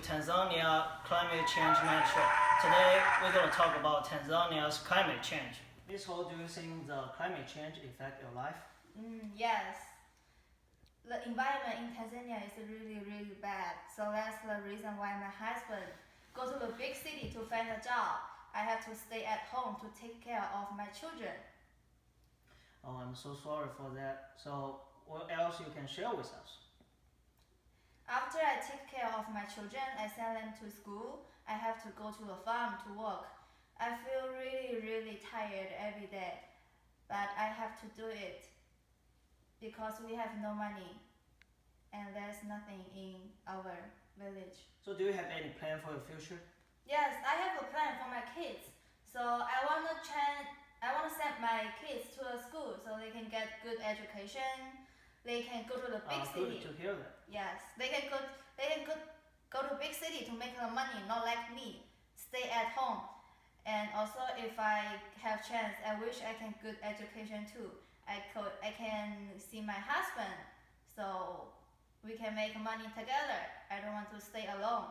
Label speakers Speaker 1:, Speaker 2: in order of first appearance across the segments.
Speaker 1: Tanzania Climate Change Management. Today we're going to talk about Tanzania's climate change. Miss Ho, do you think the climate change affect your life?
Speaker 2: Yes. The environment in Tanzania is really, really bad. So that's the reason why my husband go to the big city to find a job. I have to stay at home to take care of my children.
Speaker 1: Oh, I'm so sorry for that. So what else you can share with us?
Speaker 2: After I take care of my children, I send them to school. I have to go to the farm to work. I feel really, really tired every day, but I have to do it because we have no money and there's nothing in our village.
Speaker 1: So do you have any plan for your future?
Speaker 2: Yes, I have a plan for my kids. So I wanna send my kids to a school so they can get good education. They can go to the big city.
Speaker 1: Good to hear that.
Speaker 2: Yes, they can go to big city to make the money, not like me, stay at home. And also, if I have chance, I wish I can good education too. I can see my husband, so we can make money together. I don't want to stay alone.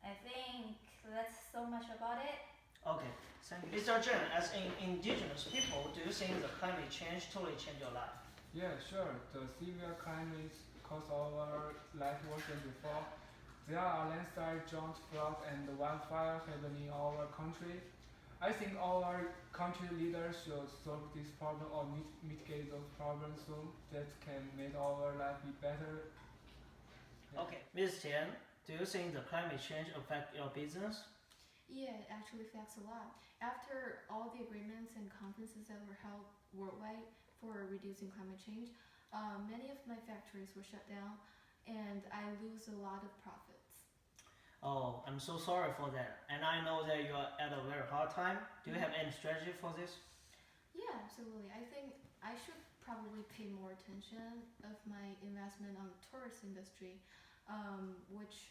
Speaker 2: I think that's so much about it.
Speaker 1: Okay, thank you. Mr. Chen, as an indigenous people, do you think the climate change totally changed your life?
Speaker 3: Yeah, sure. The severe climate caused our life worse than before. There are landslide, drought, flood, and wildfire happening in our country. I think our country leaders should solve this problem or mitigate those problems soon. That can make our life be better. Yeah.
Speaker 1: Okay, Ms. Tian, do you think the climate change affect your business?
Speaker 4: Yeah, it actually affects a lot. After all the agreements and conferences that were held worldwide for reducing climate change, many of my factories were shut down and I lose a lot of profits.
Speaker 1: Oh, I'm so sorry for that. And I know that you are at a very hard time. Do you have any strategy for this?
Speaker 4: Yeah, absolutely. I think I should probably pay more attention of my investment on the tourist industry, which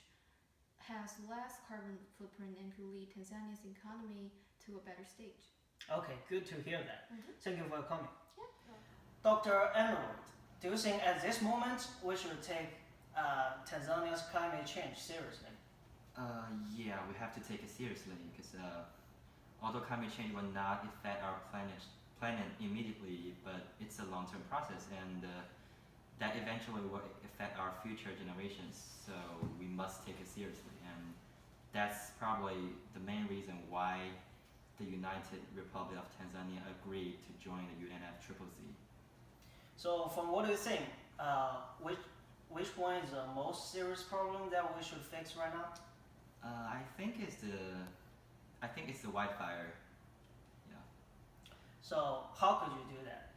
Speaker 4: has less carbon footprint and could lead Tanzania's economy to a better stage.
Speaker 1: Okay, good to hear that. Thank you for coming.
Speaker 4: Yeah.
Speaker 1: Dr. Emerald, do you think at this moment we should take Tanzania's climate change seriously?
Speaker 5: Yeah, we have to take it seriously because although climate change will not affect our planet immediately, but it's a long-term process and that eventually will affect our future generations. So we must take it seriously, and that's probably the main reason why the United Republic of Tanzania agreed to join the UNFCCC.
Speaker 1: So from what do you think, which one is the most serious problem that we should fix right now?
Speaker 5: I think it's the wildfire. Yeah.
Speaker 1: So how could you do that?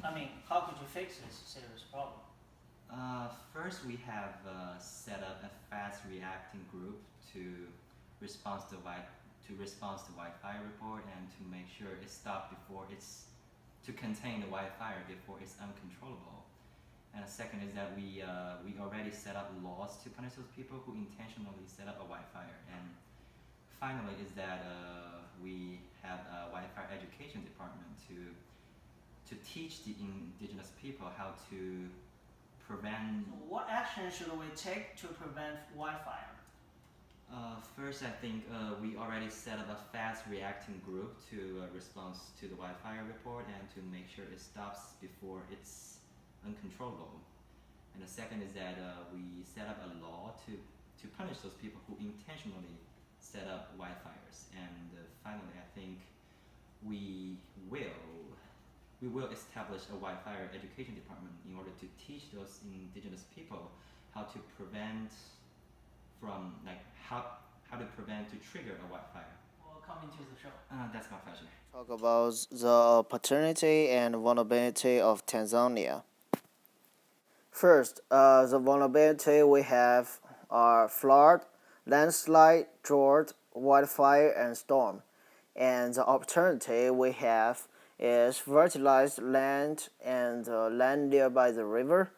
Speaker 1: I mean, how could you fix this serious problem?
Speaker 5: First, we have set up a fast-reacting group to respond to wildfire report and to make sure it stops before it's to contain the wildfire before it's uncontrollable. And the second is that we already set up laws to punish those people who intentionally set up a wildfire. And finally is that we have a wildfire education department to teach the indigenous people how to prevent.
Speaker 1: So what action should we take to prevent wildfire?
Speaker 5: First, I think we already set up a fast-reacting group to respond to the wildfire report and to make sure it stops before it's uncontrollable. And the second is that we set up a law to punish those people who intentionally set up wildfires. And finally, I think we will establish a wildfire education department in order to teach those indigenous people how to prevent from how to prevent to trigger a wildfire.
Speaker 1: Well, coming to the show.
Speaker 5: That's my pleasure.
Speaker 6: Talk about the opportunity and vulnerability of Tanzania. First, the vulnerability we have are flood, landslide, drought, wildfire, and storm. And the opportunity we have is fertilized land and land nearby the river,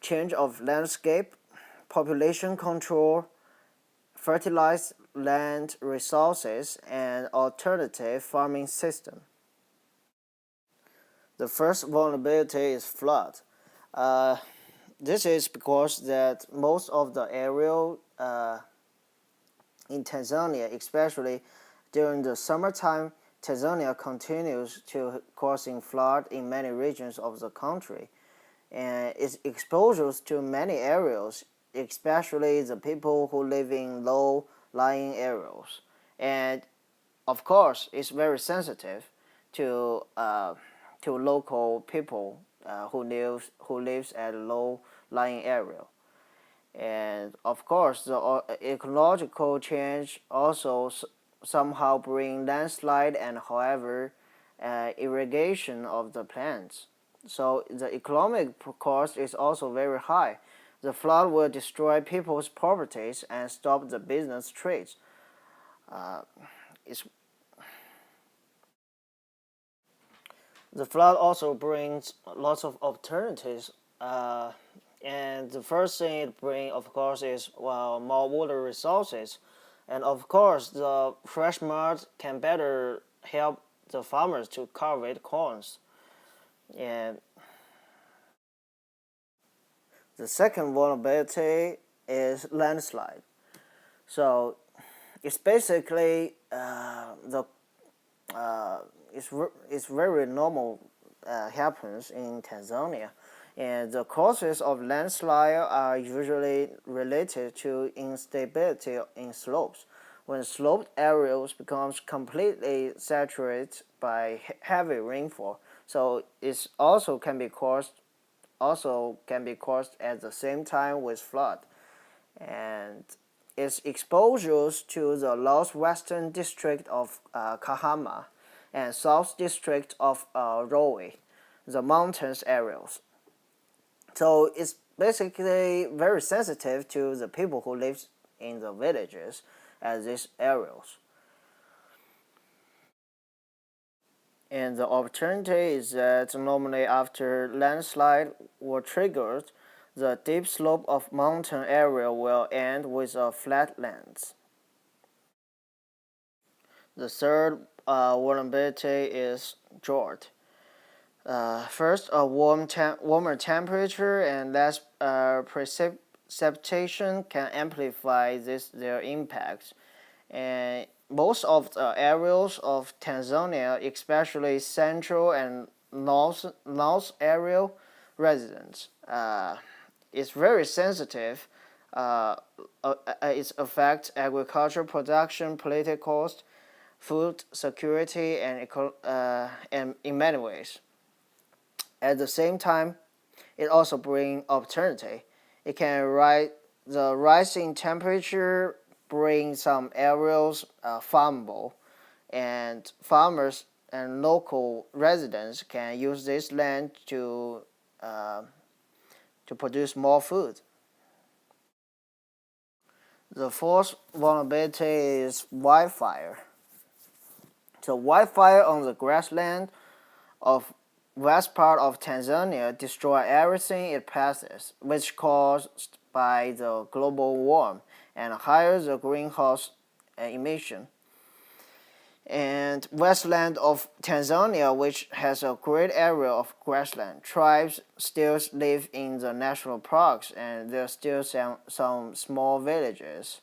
Speaker 6: change of landscape, population control, fertilized land resources, and alternative farming system. The first vulnerability is flood. This is because that most of the area in Tanzania, especially during the summertime. Tanzania continues to causing flood in many regions of the country, and its exposures to many areas, especially the people who live in low-lying areas, and of course, it's very sensitive to local people who lives at a low-lying area. And of course, the ecological change also somehow bring landslide and, however, irrigation of the plants. So the economic cost is also very high. The flood will destroy people's properties and stop the business trades. The flood also brings lots of alternatives. And the first thing it brings, of course, is more water resources. And of course, the fresh mud can better help the farmers to cultivate corns. And the second vulnerability is landslide. So it's basically it's very normal happens in Tanzania, and the causes of landslide are usually related to instability in slopes. When sloped areas becomes completely saturated by heavy rainfall, so it also can be caused at the same time with flood, and its exposures to the northwestern district of Kahama and south district of Rowe, the mountains areas. So it's basically very sensitive to the people who live in the villages at these areas. And the opportunity is that normally after landslide were triggered, the deep slope of mountain area will end with a flatlands. The third vulnerability is drought. First, a warmer temperature and less precipitation can amplify their impacts. And most of the areas of Tanzania, especially central and north area residents, is very sensitive. It affects agricultural production, political cost, food security, and in many ways. At the same time, it also brings opportunity. It can the rising temperature bring some areas farmable, and farmers and local residents can use this land to produce more food. The fourth vulnerability is wildfire. So wildfire on the grassland of west part of Tanzania destroy everything it passes, which caused by the global warming and higher the greenhouse emission. And westland of Tanzania, which has a great area of grassland, tribes still live in the national parks, and there are still some small villages.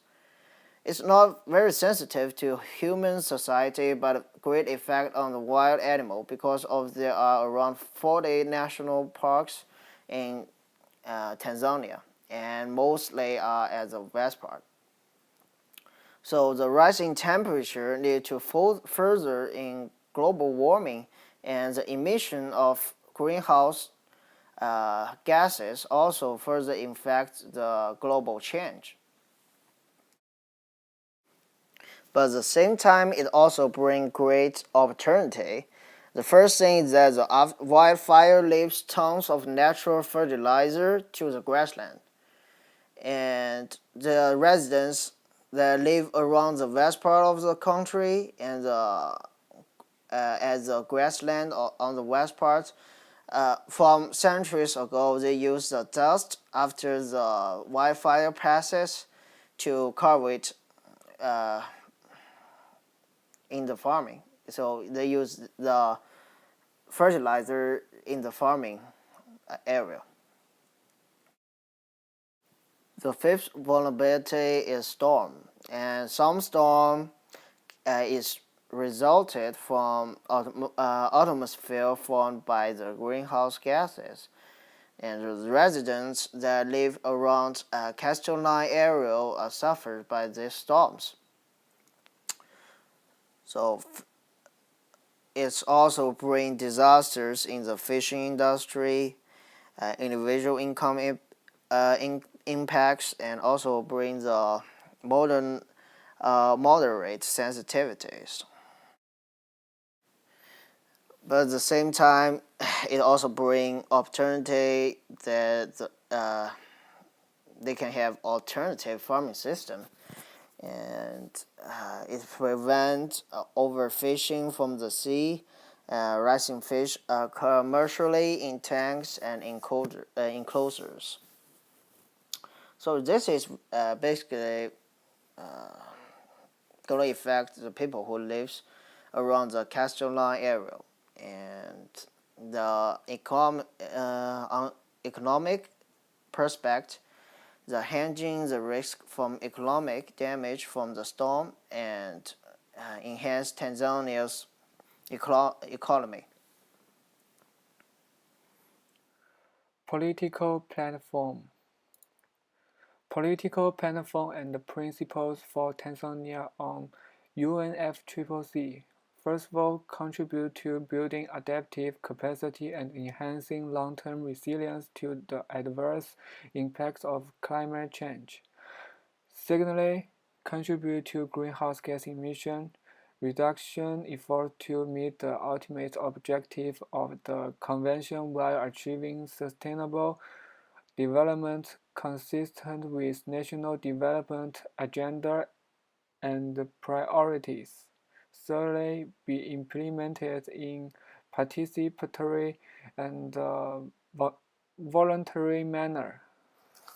Speaker 6: It's not very sensitive to human society, but a great effect on the wild animal because there are around 40 national parks in Tanzania, and mostly are at the west part. So the rising temperature lead to further in global warming, and the emission of greenhouse gases also further affect the global change. But at the same time, it also brings great opportunity. The first thing is that the wildfire leaves tons of natural fertilizer to the grassland, and the residents that live around the west part of the country and as the grassland on the west part, from centuries ago, they use the dust after the wildfire passes to cultivate in the farming. So they use the fertilizer in the farming area. The fifth vulnerability is storm, and some storm is resulted from atmosphere formed by the greenhouse gases, and the residents that live around coastline area are suffered by these storms. So it's also bring disasters in the fishing industry, individual income impacts, and also bring the moderate sensitivities. But at the same time, it also bring opportunity that they can have alternative farming system, and it prevents overfishing from the sea. Raising fish commercially in tanks and enclosures. So this is basically going to affect the people who lives around the coastline area, and the economic perspective, the hedging the risk from economic damage from the storm and enhance Tanzania's economy.
Speaker 3: Political platform. Political platform and principles for Tanzania on UNFCCC. First of all, contribute to building adaptive capacity and enhancing long-term resilience to the adverse impacts of climate change. Secondly, contribute to greenhouse gas emission reduction efforts to meet the ultimate objective of the Convention while achieving sustainable development consistent with national development agenda and priorities. Thirdly, be implemented in participatory and voluntary manner.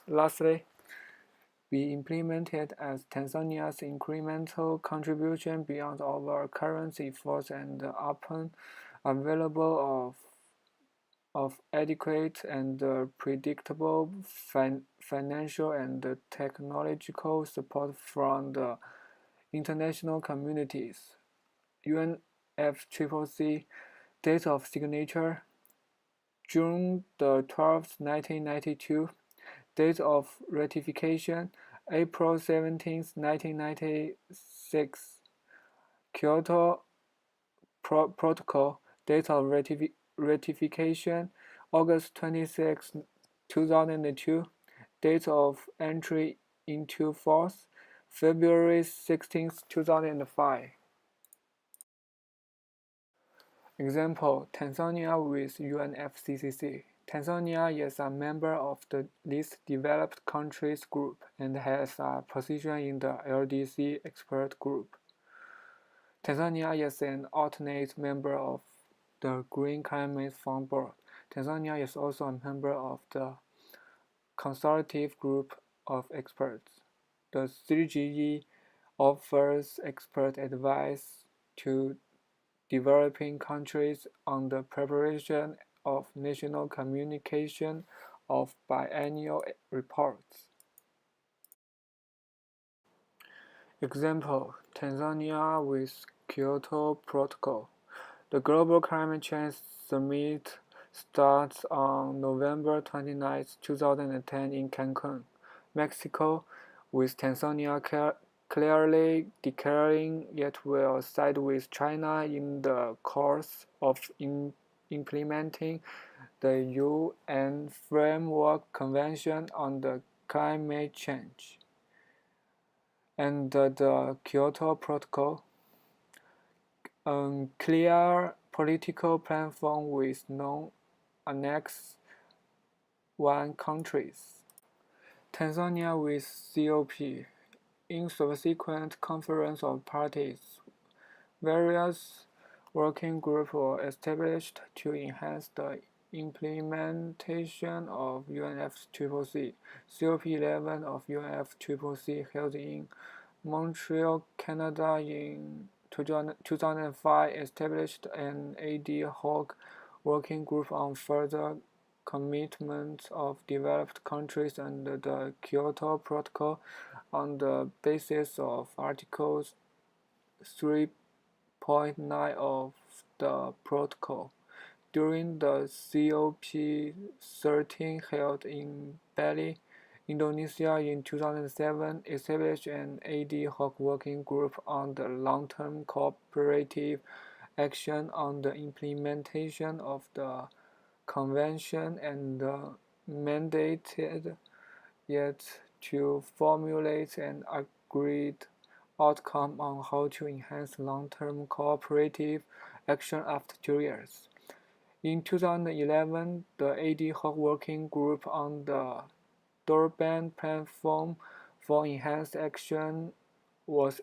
Speaker 3: Lastly, be implemented as Tanzania's incremental contribution beyond our current efforts and upon available of adequate and predictable financial and technological support from the international communities. UNFCCC date of signature June the 12th, 1992. Date of ratification April 17th, 1996. Kyoto Protocol date of ratification August 26, 2002. Date of entry into force February 16, 2005. Example, Tanzania with UNFCCC. Tanzania is a member of the Least Developed Countries Group and has a position in the LDC Expert Group. Tanzania is an alternate member of the Green Climate Fund Board. Tanzania is also a member of the Consultative Group of Experts. The CGE offers expert advice to developing countries on the preparation of national communication of biennial reports. Example, Tanzania with Kyoto Protocol. The Global Climate Change Summit starts on November 29, 2010 in Cancun, Mexico, with Tanzania clearly declaring it will side with China in the course of implementing the UN Framework Convention on the Climate Change and the Kyoto Protocol, a clear political platform with non-Annex 1 countries. Tanzania with COP. In subsequent conference of parties, various working groups were established to enhance the implementation of UNFCCC. COP11 of UNFCCC held in Montreal, Canada in 2005 established an ad hoc working group on further commitment of developed countries under the Kyoto Protocol on the basis of Articles 3.9 of the Protocol. During the COP13 held in Bali, Indonesia in 2007 established an ad hoc working group on the long-term cooperative action on the implementation of the convention and mandated yet to formulate an agreed outcome on how to enhance long-term cooperative action after 2 years. In 2011, the ad hoc working group on the Durban Platform for Enhanced Action was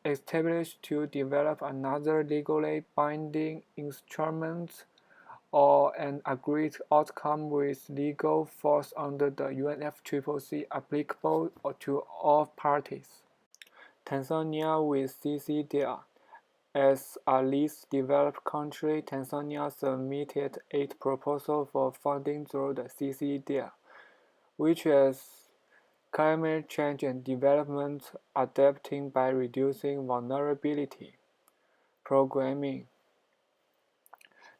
Speaker 3: established to develop another legally binding instrument or an agreed outcome with legal force under the UNFCCC applicable to all parties. Tanzania with CCDR. As a least developed country, Tanzania submitted 8 proposals for funding through the CCDR, which is climate change and development adapting by reducing vulnerability. Programming.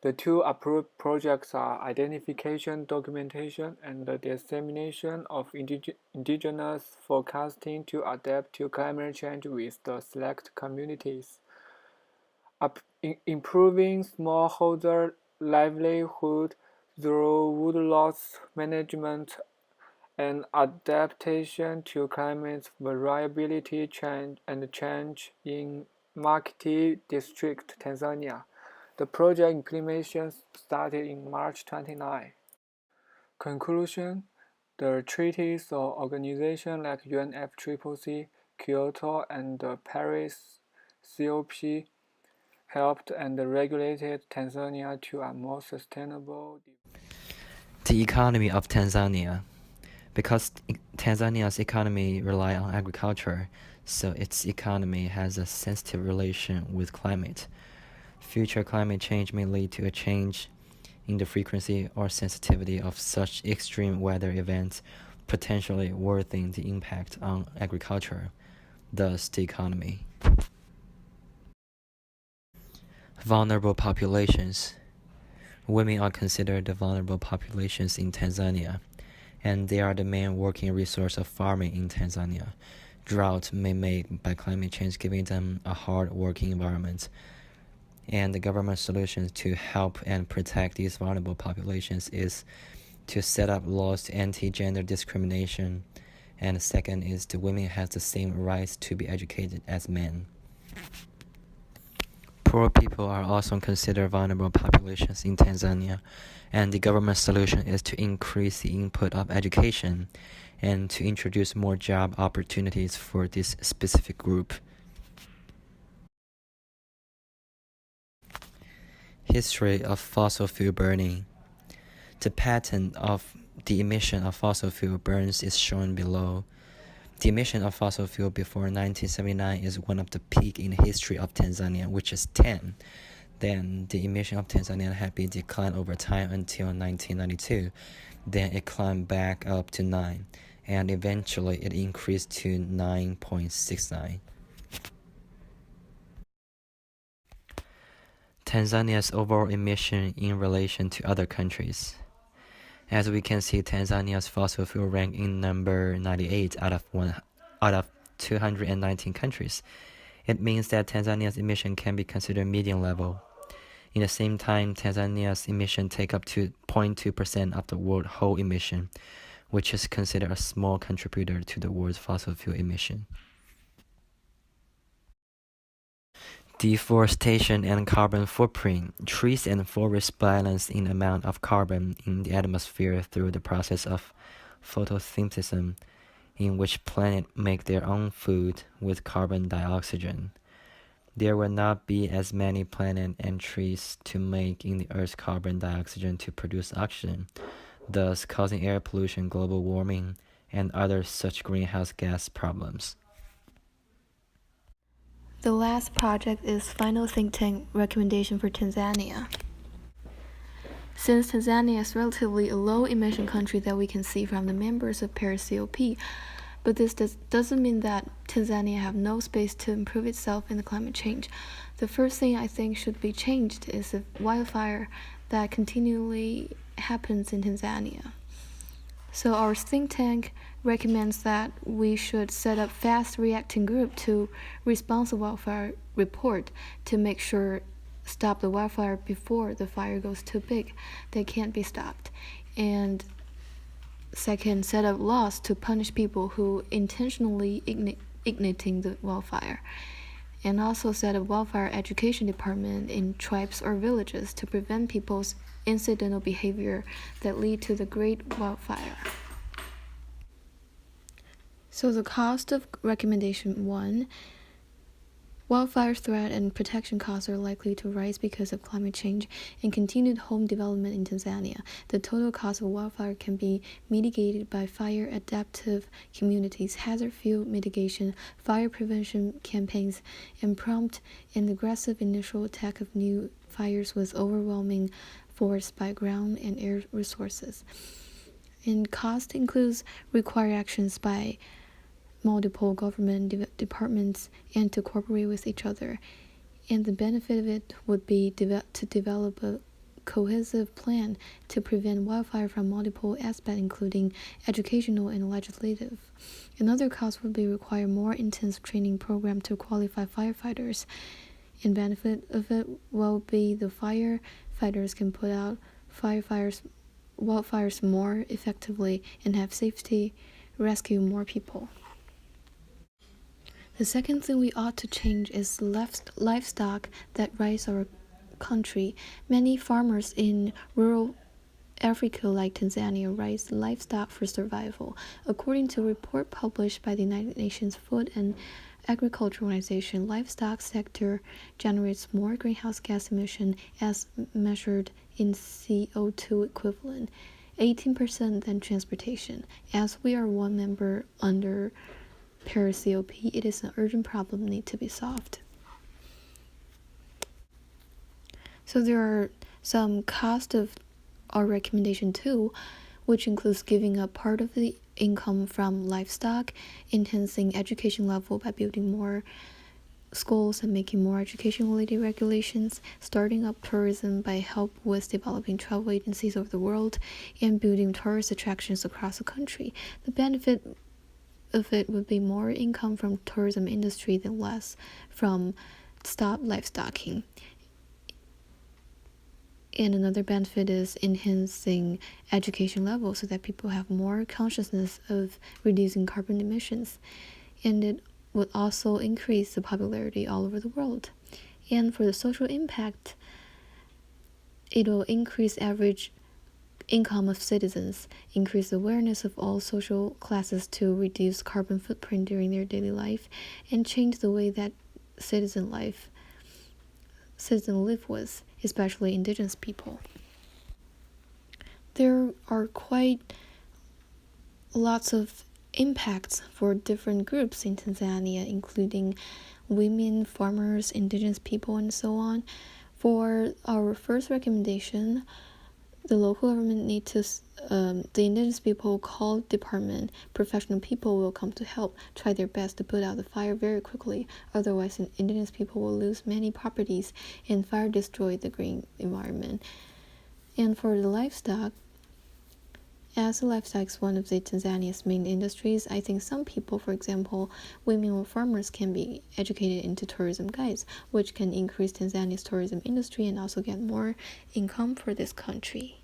Speaker 3: The 2 approved projects are identification, documentation, and the dissemination of indigenous forecasting to adapt to climate change with the select communities. Improving smallholder livelihood through woodlots management and adaptation to climate variability change in Makiti District, Tanzania. The project implementation started in March 29. Conclusion: the treaties or organizations like UNFCCC, Kyoto, and the Paris COP helped and regulated Tanzania to a more sustainable.
Speaker 7: The economy of Tanzania. Because Tanzania's economy relies on agriculture, so its economy has a sensitive relation with climate. Future climate change may lead to a change in the frequency or sensitivity of such extreme weather events, potentially worsening the impact on agriculture, thus the economy. Vulnerable populations. Women are considered the vulnerable populations in Tanzania, and they are the main working resource of farming in Tanzania. Drought may make by climate change, giving them a hard working environment. And the government solution to help and protect these vulnerable populations is to set up laws to anti-gender discrimination, and the second is the women have the same rights to be educated as men. Poor people are also considered vulnerable populations in Tanzania, and the government solution is to increase the input of education and to introduce more job opportunities for this specific group. History of fossil fuel burning. The pattern of the emission of fossil fuel burns is shown below. The emission of fossil fuel before 1979 is one of the peak in the history of Tanzania, which is 10. Then the emission of Tanzania had been declined over time until 1992. Then it climbed back up to 9, and eventually it increased to 9.69. Tanzania's overall emission in relation to other countries. As we can see, Tanzania's fossil fuel ranked in number 98 out of 219 countries. It means that Tanzania's emission can be considered medium level. In the same time, Tanzania's emission take up to 0.2% of the world whole emission, which is considered a small contributor to the world's fossil fuel emission. Deforestation and carbon footprint. Trees and forests balance in amount of carbon in the atmosphere through the process of photosynthesis, in which plants make their own food with carbon dioxide. There will not be as many plants and trees to make in the Earth's carbon dioxide to produce oxygen, thus causing air pollution, global warming, and other such greenhouse gas problems.
Speaker 4: The last project is Final Think Tank recommendation for Tanzania. since Tanzania is relatively a low-emission country that we can see from the members of Paris COP. But this doesn't mean that Tanzania have no space to improve itself in the climate change. The first thing I think should be changed is the wildfire that continually happens in Tanzania. So our think tank recommends that we should set up fast reacting group to respond to wildfire report to make sure stop the wildfire before the fire goes too big. They can't be stopped. And second, set up laws to punish people who intentionally igniting the wildfire. And also set up wildfire education department in tribes or villages to prevent people's incidental behavior that lead to the great wildfire. So the cost of recommendation 1, wildfire threat and protection costs are likely to rise because of climate change and continued home development in Tanzania. The total cost of wildfire can be mitigated by fire adaptive communities, hazard field mitigation, fire prevention campaigns, and prompt and aggressive initial attack of new fires with overwhelming force by ground and air resources. And cost includes required actions by multiple government departments and to cooperate with each other. And the benefit of it would be to develop a cohesive plan to prevent wildfire from multiple aspects, including educational and legislative. Another cost would be require more intense training program to qualify firefighters. And benefit of it will be the firefighters can put out wildfires more effectively and have safety rescue more people. The second thing we ought to change is livestock that rise our country. Many farmers in rural Africa like Tanzania raise livestock for survival. According to a report published by the United Nations Food and Agriculture Organization, livestock sector generates more greenhouse gas emission as measured in CO2 equivalent, 18% than transportation. As we are one member under Paris COP, it is an urgent problem need to be solved. So there are some cost of our recommendation 2, which includes giving up part of the income from livestock, enhancing education level by building more schools and making more education-related regulations, starting up tourism by help with developing travel agencies over the world, and building tourist attractions across the country. The benefit of it would be more income from tourism industry than less from stop livestocking. And another benefit is enhancing education level so that people have more consciousness of reducing carbon emissions. And it would also increase the popularity all over the world. And for the social impact, it will increase average income of citizens, increase awareness of all social classes to reduce carbon footprint during their daily life, and change the way that citizens live with, especially indigenous people. There are quite lots of impacts for different groups in Tanzania, including women, farmers, indigenous people, and so on. For our first recommendation, the local government need to, the indigenous people called department, professional people will come to help, try their best to put out the fire very quickly. Otherwise, indigenous people will lose many properties and fire destroy the green environment. And for the livestock, as the livestock is one of the Tanzania's main industries, I think some people, for example, women or farmers, can be educated into tourism guides, which can increase Tanzania's tourism industry and also get more income for this country.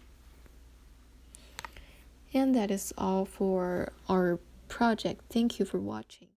Speaker 4: And that is all for our project. Thank you for watching.